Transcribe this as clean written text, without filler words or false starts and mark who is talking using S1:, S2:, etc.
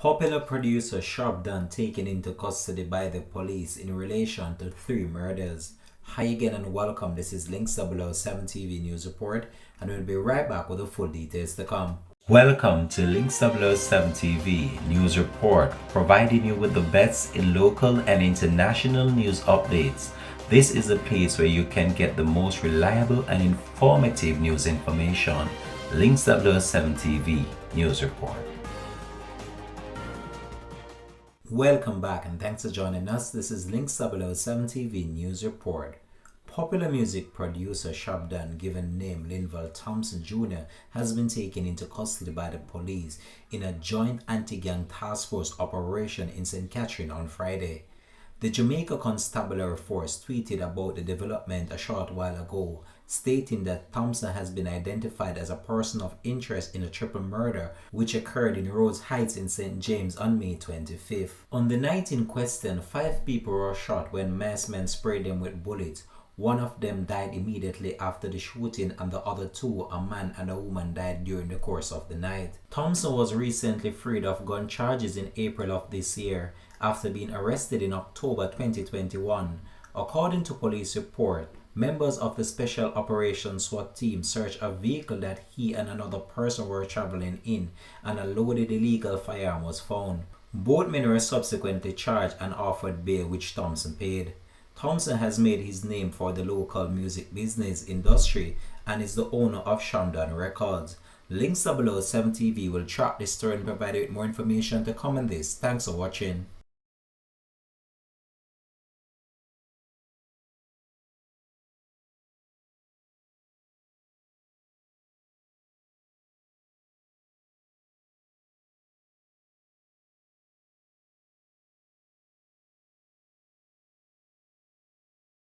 S1: Popular producer Shab taken into custody by the police in relation to 3 murders. Hi again and welcome. This is Links 007 TV News Report, and we'll be right back with the full details to come. Welcome to Links 007 TV News Report, providing you with the best in local and international news updates. This is a place where you can get the most reliable and informative news information. Links 007 TV News Report. Welcome back and thanks for joining us. This is Links 007 TV News Report. Popular music producer Shab, given name Linval Thompson Jr., has been taken into custody by the police in a joint anti-gang task force operation in St. Catherine on Friday. The Jamaica Constabulary Force tweeted about the development a short while ago, stating that Thompson has been identified as a person of interest in a triple murder which occurred in Rhodes Heights in St. James on May 25th. On the night in question, 5 people were shot when masked men sprayed them with bullets. One of them died immediately after the shooting, and the other 2, a man and a woman, died during the course of the night. Thompson was recently freed of gun charges in April of this year after being arrested in October 2021. According to police report, members of the Special Operations SWAT team searched a vehicle that he and another person were traveling in, and a loaded illegal firearm was found. Both men were subsequently charged and offered bail, which Thompson paid. Thompson has made his name for the local music business industry and is the owner of Shamdan Records. Links 007 TV will track this story and provide you with more information to come on this. Thanks for watching.